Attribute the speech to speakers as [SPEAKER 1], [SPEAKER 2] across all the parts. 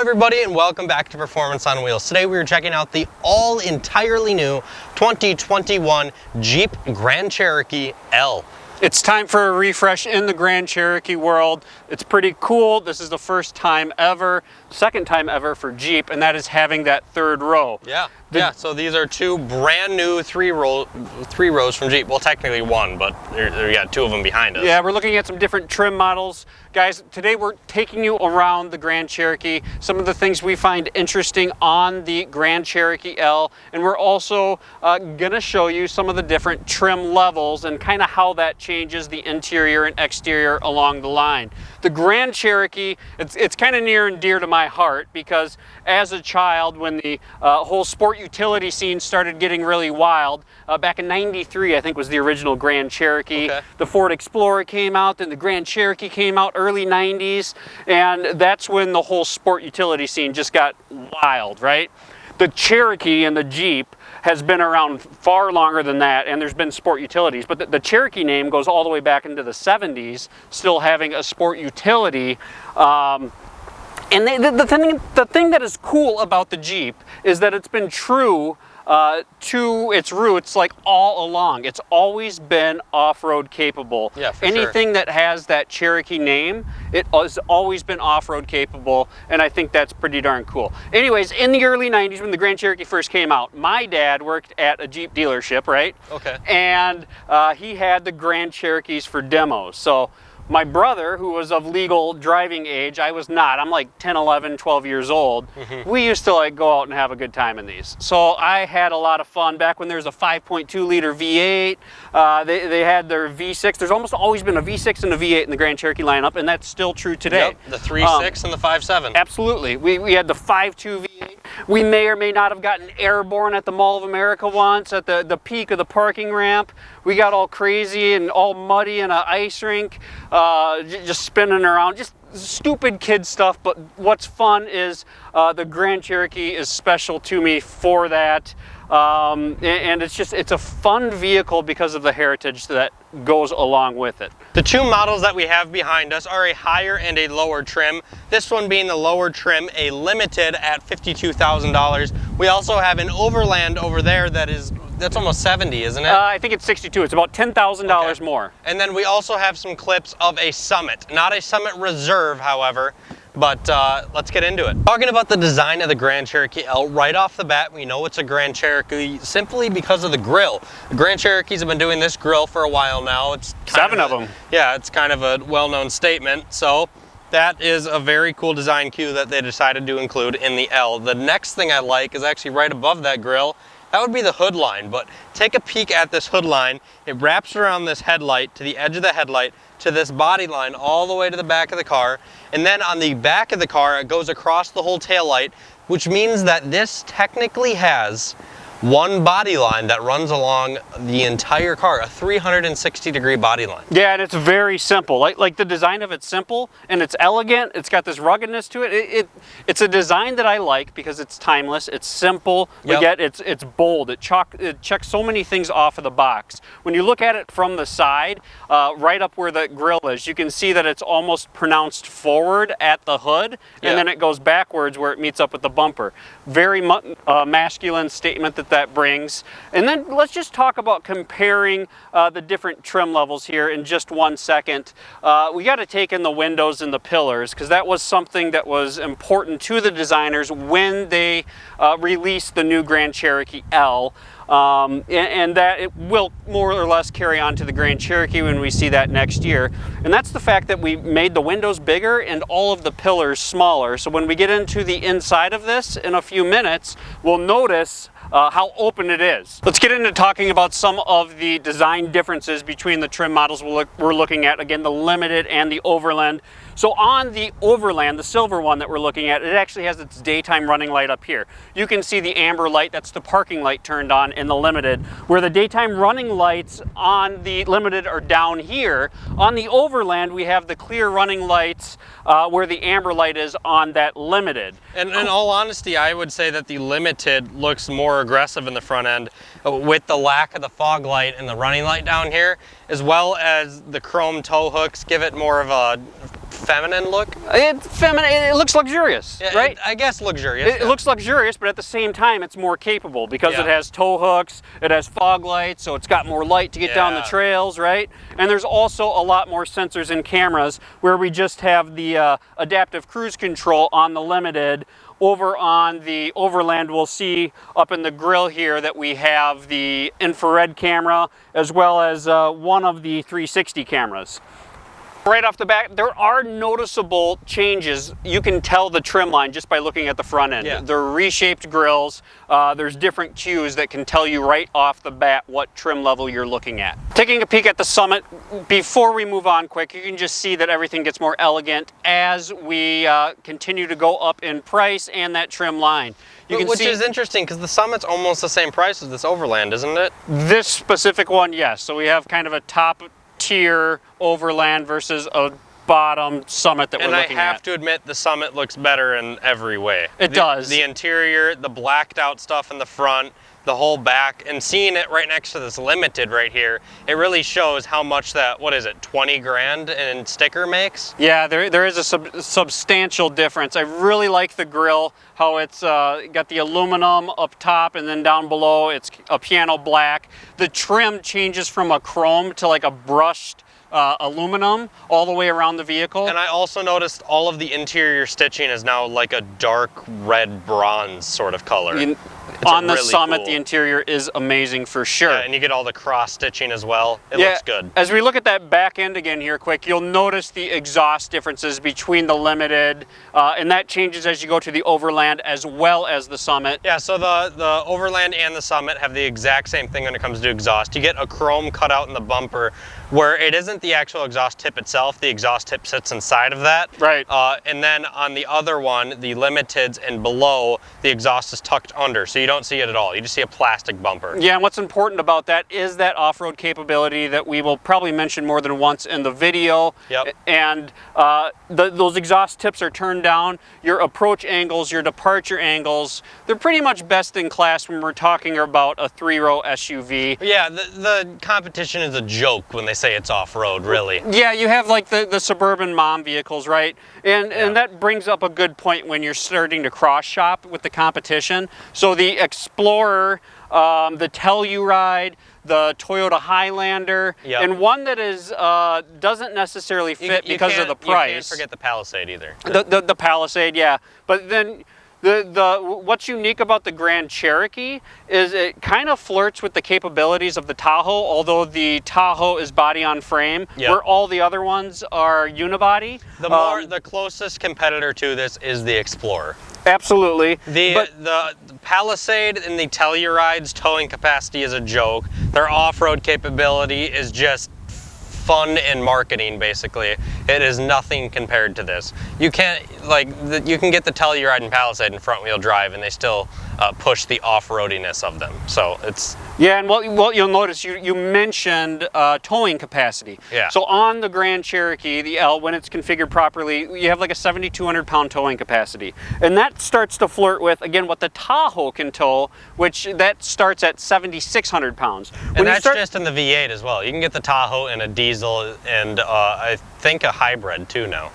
[SPEAKER 1] everybody, and welcome back to Performance on Wheels. Today we are checking out the entirely new 2021 Jeep Grand Cherokee L.
[SPEAKER 2] It's time for a refresh in the Grand Cherokee world. It's pretty cool. This is the first time ever, second time ever for Jeep, and that is having that third row.
[SPEAKER 1] Yeah, so these are two brand new three rows from Jeep. Well, technically one, but we got two of them behind us.
[SPEAKER 2] Yeah, we're looking at some different trim models. Guys, today we're taking you around the Grand Cherokee, some of the things we find interesting on the Grand Cherokee L, and we're also gonna show you some of the different trim levels and kind of how that changes the interior and exterior along the line. The Grand Cherokee, it's kind of near and dear to my heart because as a child, when the whole sport utility scene started getting really wild, back in '93, I think was the original Grand Cherokee.
[SPEAKER 1] Okay.
[SPEAKER 2] The Ford Explorer came out, then the Grand Cherokee came out early '90s, and that's when the whole sport utility scene just got wild, right? The Cherokee and the Jeep has been around far longer than that, and there's been sport utilities, but the Cherokee name goes all the way back into the '70s, still having a sport utility. And the thing that is cool about the Jeep is that it's been true to its roots like all along. It's always been off-road capable.
[SPEAKER 1] Yeah, for
[SPEAKER 2] Anything that has that Cherokee name, it has always been off-road capable, and I think that's pretty darn cool. Anyways, in the early '90s when the Grand Cherokee first came out, my dad worked at a Jeep dealership, right?
[SPEAKER 1] Okay.
[SPEAKER 2] And he had the Grand Cherokees for demos. So my brother, who was of legal driving age, I was not. I'm like 10, 11, 12 years old. We used to like go out and have a good time in these. So I had a lot of fun back when there was a 5.2 liter V8. They had their V6. There's almost always been a V6 and a V8 in the Grand Cherokee lineup, and that's still true today.
[SPEAKER 1] Yep, the 3.6 and the 5.7.
[SPEAKER 2] Absolutely. We had the 5.2 V8. We may or may not have gotten airborne at the Mall of America once at the peak of the parking ramp. We got all crazy and all muddy in an ice rink, just spinning around, just stupid kid stuff. But what's fun is the Grand Cherokee is special to me for that. And it's a fun vehicle because of the heritage that goes along with it.
[SPEAKER 1] The two models that we have behind us are a higher and a lower trim. This one being the lower trim, a Limited at $52,000. We also have an Overland over there that's almost 70, isn't it?
[SPEAKER 2] I think it's 62. It's about $10,000 more.
[SPEAKER 1] And then we also have some clips of a Summit. Not a Summit Reserve, however, but let's get into it. Talking about the design of the Grand Cherokee L, right off the bat, we know it's a Grand Cherokee simply because of the grille. The Grand Cherokees have been doing this grille for a while now. It's
[SPEAKER 2] seven of them.
[SPEAKER 1] Yeah, it's kind of a well-known statement. So that is a very cool design cue that they decided to include in the L. The next thing I like is actually right above that grille. That would be the hood line, but take a peek at this hood line. It wraps around this headlight to the edge of the headlight to this body line all the way to the back of the car. And then on the back of the car, it goes across the whole taillight, which means that this technically has one body line that runs along the entire car, a 360-degree body line.
[SPEAKER 2] Yeah, and it's very simple. Like the design of it's simple and it's elegant. It's got this ruggedness to it. It's a design that I like because it's timeless. It's simple.
[SPEAKER 1] Yep.
[SPEAKER 2] It's bold. It checks so many things off of the box. When you look at it from the side, right up where the grille is, you can see that it's almost pronounced forward at the hood, and then it goes backwards where it meets up with the bumper. Very masculine statement that brings. And then let's just talk about comparing the different trim levels here in just 1 second. We got to take in the windows and the pillars because that was something that was important to the designers when they released the new Grand Cherokee L. And that it will more or less carry on to the Grand Cherokee when we see that next year. And that's the fact that we made the windows bigger and all of the pillars smaller. So when we get into the inside of this in a few minutes, we'll notice how open it is. Let's get into talking about some of the design differences between the trim models we're looking at. Again, the Limited and the Overland. So on the Overland, the silver one that we're looking at, it actually has its daytime running light up here. You can see the amber light, that's the parking light turned on in the Limited, where the daytime running lights on the Limited are down here. On the Overland, we have the clear running lights where the amber light is on that Limited.
[SPEAKER 1] And in all honesty, I would say that the Limited looks more aggressive in the front end with the lack of the fog light and the running light down here, as well as the chrome tow hooks give it more of a feminine look.
[SPEAKER 2] It's feminine. It looks luxurious,
[SPEAKER 1] Yeah,
[SPEAKER 2] right?
[SPEAKER 1] I guess luxurious.
[SPEAKER 2] It looks luxurious, but at the same time, it's more capable because
[SPEAKER 1] Yeah.
[SPEAKER 2] it has tow hooks, it has fog lights, so it's got more light to get down the
[SPEAKER 1] Yeah.
[SPEAKER 2] trails, right? And there's also a lot more sensors and cameras where we just have the adaptive cruise control on the Limited. Over on the Overland, we'll see up in the grill here that we have the infrared camera as well as one of the 360 cameras. Right off the bat, there are noticeable changes. You can tell the trim line just by looking at the front end.
[SPEAKER 1] Yeah.
[SPEAKER 2] They're reshaped grills. There's different cues that can tell you right off the bat what trim level you're looking at. Taking a peek at the Summit, before we move on quick, you can just see that everything gets more elegant as we continue to go up in price and that trim line. You can
[SPEAKER 1] Which
[SPEAKER 2] see
[SPEAKER 1] is interesting because the Summit's almost the same price as this Overland, isn't it?
[SPEAKER 2] this specific one, yes. So we have kind of a top tier Overland versus a bottom Summit that we're looking at.
[SPEAKER 1] And I have to admit, the Summit looks better in every way.
[SPEAKER 2] It does.
[SPEAKER 1] The interior, the blacked out stuff in the front, the whole back, and seeing it right next to this Limited right here, it really shows how much that, what is it, 20 grand in sticker makes?
[SPEAKER 2] Yeah, there is a substantial difference. I really like the grill, how it's got the aluminum up top and then down below it's a piano black. The trim changes from a chrome to like a brushed aluminum all the way around the vehicle.
[SPEAKER 1] And I also noticed all of the interior stitching is now like a dark red bronze sort of color.
[SPEAKER 2] On the
[SPEAKER 1] really
[SPEAKER 2] Summit,
[SPEAKER 1] cool.
[SPEAKER 2] the interior is amazing for sure.
[SPEAKER 1] Yeah, and you get all the cross stitching as well. It looks good.
[SPEAKER 2] As we look at that back end again here quick, you'll notice the exhaust differences between the Limited, and that changes as you go to the Overland as well as the Summit.
[SPEAKER 1] Yeah, so the Overland and the Summit have the exact same thing when it comes to exhaust. You get a chrome cutout in the bumper where it isn't the actual exhaust tip itself. The exhaust tip sits inside of that.
[SPEAKER 2] Right.
[SPEAKER 1] And then on the other one, the Limiteds and below, the exhaust is tucked under, so you don't see it at all. You just see a plastic bumper.
[SPEAKER 2] Yeah, and what's important about that is that off-road capability that we will probably mention more than once in the video.
[SPEAKER 1] Yep.
[SPEAKER 2] And those exhaust tips are turned down. Your approach angles, your departure angles, they're pretty much best in class when we're talking about a 3-row SUV.
[SPEAKER 1] Yeah, the competition is a joke when they say it's off-road, really.
[SPEAKER 2] Yeah, you have like the suburban mom vehicles, right? And that brings up a good point when you're starting to cross-shop with the competition. So the Explorer, the Telluride, the Toyota Highlander, and one that is doesn't necessarily fit because of the price.
[SPEAKER 1] You can't forget the Palisade either.
[SPEAKER 2] The Palisade, yeah. But then what's unique about the Grand Cherokee is it kind of flirts with the capabilities of the Tahoe, although the Tahoe is body on frame, where all the other ones are unibody.
[SPEAKER 1] The closest competitor to this is the Explorer.
[SPEAKER 2] Absolutely.
[SPEAKER 1] The Palisade and the Telluride's towing capacity is a joke. Their off-road capability is just fun and marketing, basically. It is nothing compared to this. You can't, you can get the Telluride and Palisade in front-wheel drive and they still push the off-roadiness of them. So it's...
[SPEAKER 2] Yeah, and what you'll notice, you mentioned towing capacity.
[SPEAKER 1] Yeah.
[SPEAKER 2] So on the Grand Cherokee, the L, when it's configured properly, you have like a 7,200 pound towing capacity. And that starts to flirt with, again, what the Tahoe can tow, which that starts at 7,600 pounds.
[SPEAKER 1] And that's just in the V8 as well. You can get the Tahoe in a diesel and I think a hybrid too now.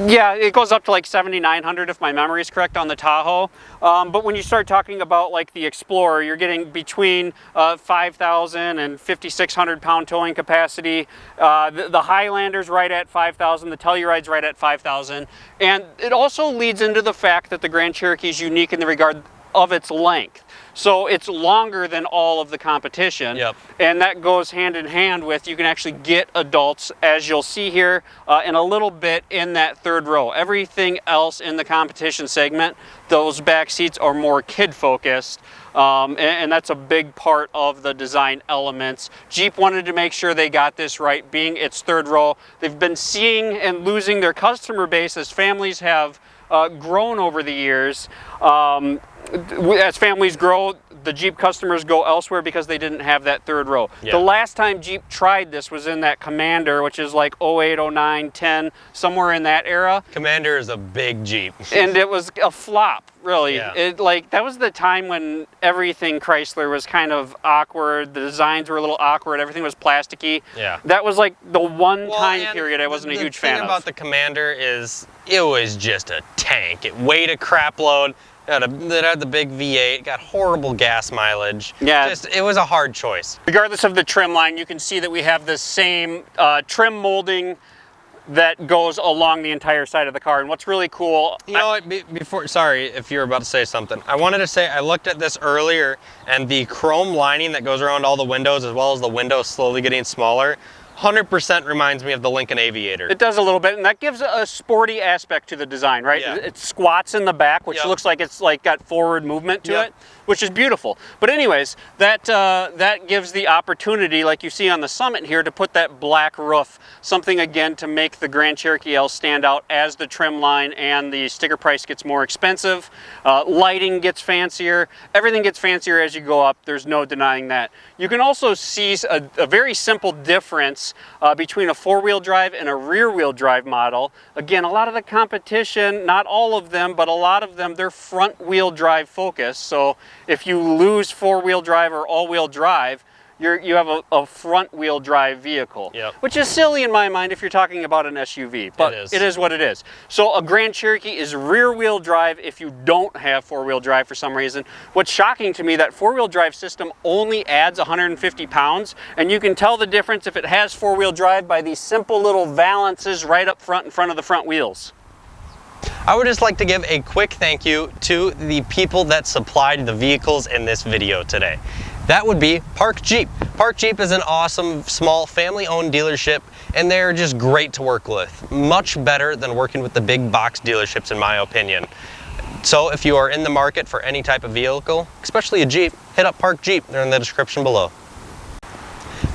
[SPEAKER 2] Yeah, it goes up to like 7,900 if my memory is correct on the Tahoe. But when you start talking about like the Explorer, you're getting between 5,000 and 5,600 pound towing capacity. The Highlander's right at 5,000, the Telluride's right at 5,000. And it also leads into the fact that the Grand Cherokee is unique in the regard of its length. So it's longer than all of the competition.
[SPEAKER 1] Yep.
[SPEAKER 2] And that goes hand in hand with, you can actually get adults, as you'll see here in a little bit, in that third row. Everything else in the competition segment, those back seats are more kid focused. And that's a big part of the design elements. Jeep wanted to make sure they got this right, being its third row. They've been seeing and losing their customer base as families have grown over the years. as families grow, the Jeep customers go elsewhere because they didn't have that third row.
[SPEAKER 1] Yeah.
[SPEAKER 2] The last time Jeep tried this was in that Commander, which is like 08, 09, 10, somewhere in that era.
[SPEAKER 1] Commander is a big Jeep.
[SPEAKER 2] And it was a flop, really.
[SPEAKER 1] Yeah.
[SPEAKER 2] That was the time when everything Chrysler was kind of awkward. The designs were a little awkward. Everything was plasticky.
[SPEAKER 1] Yeah.
[SPEAKER 2] That was like the one time
[SPEAKER 1] and
[SPEAKER 2] period I wasn't a huge fan of.
[SPEAKER 1] The thing about the Commander is it was just a tank. It weighed a crap load. It had the big V8, got horrible gas mileage.
[SPEAKER 2] Yeah.
[SPEAKER 1] It was a hard choice.
[SPEAKER 2] Regardless of the trim line, you can see that we have the same trim molding that goes along the entire side of the car. And what's really cool...
[SPEAKER 1] You know what, sorry if you were about to say something. I wanted to say, I looked at this earlier, and the chrome lining that goes around all the windows, as well as the windows slowly getting smaller, 100% reminds me of the Lincoln Aviator.
[SPEAKER 2] It does a little bit, and that gives a sporty aspect to the design, right?
[SPEAKER 1] Yeah.
[SPEAKER 2] It squats in the back, which
[SPEAKER 1] Yep.
[SPEAKER 2] looks like it's like got forward movement to
[SPEAKER 1] Yep.
[SPEAKER 2] it, which is beautiful. But anyways, that gives the opportunity, like you see on the Summit here, to put that black roof, something again to make the Grand Cherokee L stand out as the trim line and the sticker price gets more expensive. Lighting gets fancier. Everything gets fancier as you go up. There's no denying that. You can also see a very simple difference between a four-wheel drive and a rear-wheel drive model. Again, a lot of the competition, not all of them, but a lot of them, they're front-wheel drive focused. So if you lose four-wheel drive or all-wheel drive, you have a front-wheel drive vehicle,
[SPEAKER 1] Yep.
[SPEAKER 2] which is silly in my mind if you're talking about an SUV, but it is what it is. So a Grand Cherokee is rear-wheel drive if you don't have four-wheel drive for some reason. What's shocking to me, that four-wheel drive system only adds 150 pounds, and you can tell the difference if it has four-wheel drive by these simple little valances right up front in front of the front wheels.
[SPEAKER 1] I would just like to give a quick thank you to the people that supplied the vehicles in this video today. That would be Park Jeep. Park Jeep is an awesome, small, family-owned dealership, and they're just great to work with. Much better than working with the big box dealerships, in my opinion. So if you are in the market for any type of vehicle, especially a Jeep, hit up Park Jeep. They're in the description below.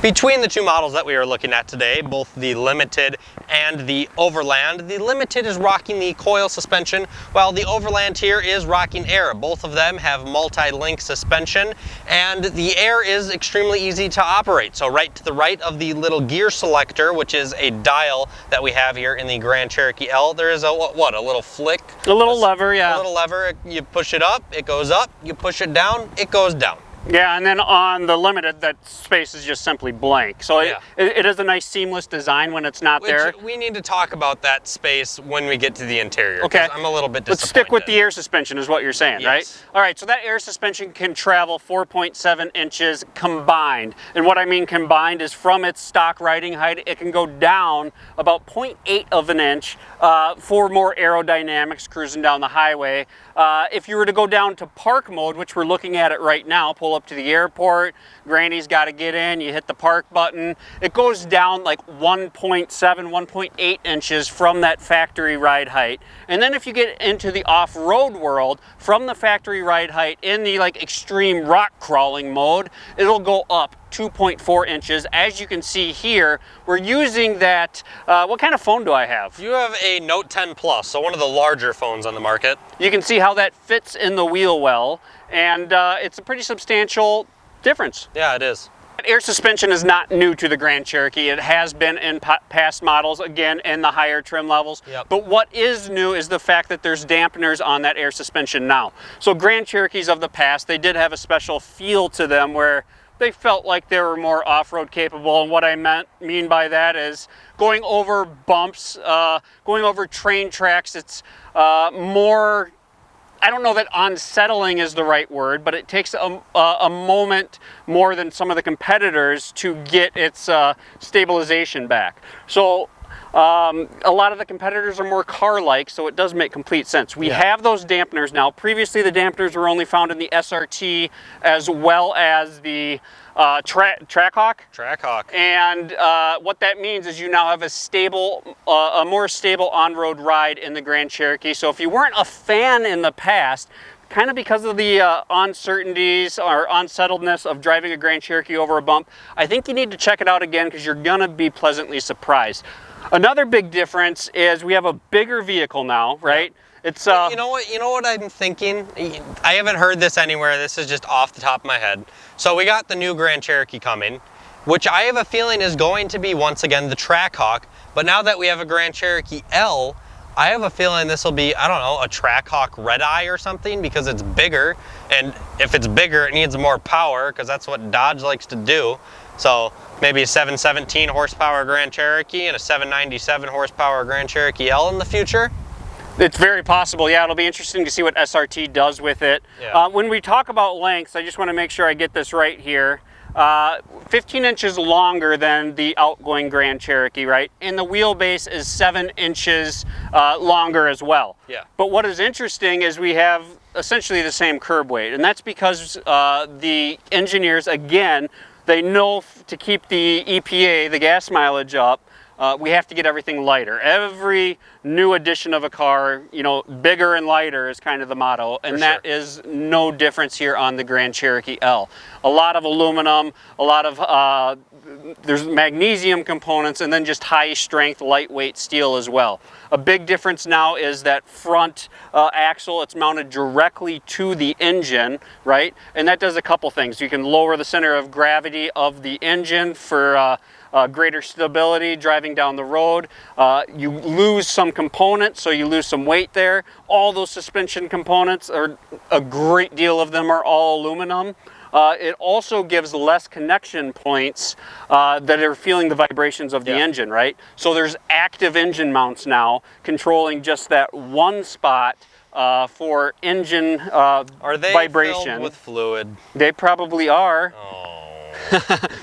[SPEAKER 1] Between the two models that we are looking at today, both the Limited and the Overland, the Limited is rocking the coil suspension, while the Overland here is rocking air. Both of them have multi-link suspension, and the air is extremely easy to operate. So right to the right of the little gear selector, which is a dial that we have here in the Grand Cherokee L, there is a little flick?
[SPEAKER 2] A little lever, yeah.
[SPEAKER 1] A little lever, you push it up, it goes up, you push it down, it goes down.
[SPEAKER 2] Yeah, and then on the Limited, that space is just simply blank. So
[SPEAKER 1] Yeah.
[SPEAKER 2] it is a nice seamless design when it's not there.
[SPEAKER 1] We need to talk about that space when we get to the interior.
[SPEAKER 2] Okay.
[SPEAKER 1] 'Cause I'm a little bit disappointed.
[SPEAKER 2] Let's stick with the air suspension is what you're saying, right?
[SPEAKER 1] Yes.
[SPEAKER 2] All right, so that air suspension can travel 4.7 inches combined. And what I mean combined is from its stock riding height, it can go down about 0.8 of an inch for more aerodynamics cruising down the highway. If you were to go down to park mode, which we're looking at it right now, pull up to the airport, Granny's got to get in, you hit the park button, it goes down like 1.7, 1.8 inches from that factory ride height. And then if you get into the off-road world, from the factory ride height in the like extreme rock crawling mode, it'll go up 2.4 inches. As you can see here, we're using that, what kind of phone do I have?
[SPEAKER 1] You have a Note 10 Plus, so one of the larger phones on the market.
[SPEAKER 2] You can see how that fits in the wheel well, and it's a pretty substantial difference.
[SPEAKER 1] Yeah, it is.
[SPEAKER 2] Air suspension is not new to the Grand Cherokee. It has been in past models, again, in the higher trim levels.
[SPEAKER 1] Yep.
[SPEAKER 2] But what is new is the fact that there's dampeners on that air suspension now. So Grand Cherokees of the past, they did have a special feel to them where they felt like they were more off-road capable. And what I mean by that is going over bumps, going over train tracks, it's more, I don't know that unsettling is the right word, but it takes a moment more than some of the competitors to get its stabilization back. So a lot of the competitors are more car-like, so it does make complete sense. We have those dampeners now. Previously, the dampeners were only found in the SRT as well as the Trackhawk.
[SPEAKER 1] Trackhawk.
[SPEAKER 2] And what that means is you now have a more stable on-road ride in the Grand Cherokee. So if you weren't a fan in the past, kind of because of the uncertainties or unsettledness of driving a Grand Cherokee over a bump, I think you need to check it out again because you're gonna be pleasantly surprised. Another big difference is we have a bigger vehicle now, right? It's
[SPEAKER 1] You know what I'm thinking? I haven't heard this anywhere. This is just off the top of my head. So we got the new Grand Cherokee coming, which I have a feeling is going to be once again the Trackhawk. But now that we have a Grand Cherokee L, I have a feeling this will be, I don't know, a Trackhawk Red Eye or something, because it's bigger. And if it's bigger, it needs more power, because that's what Dodge likes to do. So maybe a 717 horsepower Grand Cherokee and a 797 horsepower Grand Cherokee L in the future.
[SPEAKER 2] It's very possible. Yeah, it'll be interesting to see what SRT does with it.
[SPEAKER 1] Yeah.
[SPEAKER 2] When we talk about lengths, I just want to make sure I get this right here. 15 inches longer than the outgoing Grand Cherokee, right? And the wheelbase is 7 inches longer as well.
[SPEAKER 1] Yeah.
[SPEAKER 2] But what is interesting is we have essentially the same curb weight, and that's because the engineers, again, they know to keep the EPA, the gas mileage up, we have to get everything lighter. Every new edition of a car, you know, bigger and lighter is kind of the motto, and that is no difference here on the Grand Cherokee L. A lot of aluminum, a lot of, there's magnesium components, and then just high strength, lightweight steel as well. A big difference now is that front axle, it's mounted directly to the engine, right? And that does a couple things. You can lower the center of gravity of the engine for greater stability driving down the road. You lose some components, so you lose some weight there. All those suspension components, or a great deal of them, are all aluminum. It also gives less connection points that are feeling the vibrations of the engine, right? So there's active engine mounts now controlling just that one spot for engine
[SPEAKER 1] Are they
[SPEAKER 2] vibration.
[SPEAKER 1] filled with fluid?
[SPEAKER 2] They probably are.
[SPEAKER 1] Oh.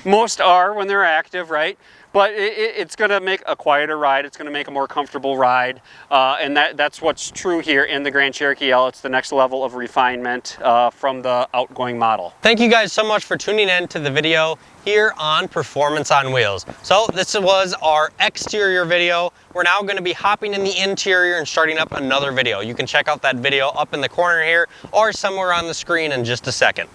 [SPEAKER 2] Most are when they're active, right? But it's going to make a quieter ride. It's going to make a more comfortable ride. And that's what's true here in the Grand Cherokee L. It's the next level of refinement from the outgoing model.
[SPEAKER 1] Thank you guys so much for tuning in to the video here on Performance on Wheels. So this was our exterior video. We're now going to be hopping in the interior and starting up another video. You can check out that video up in the corner here or somewhere on the screen in just a second.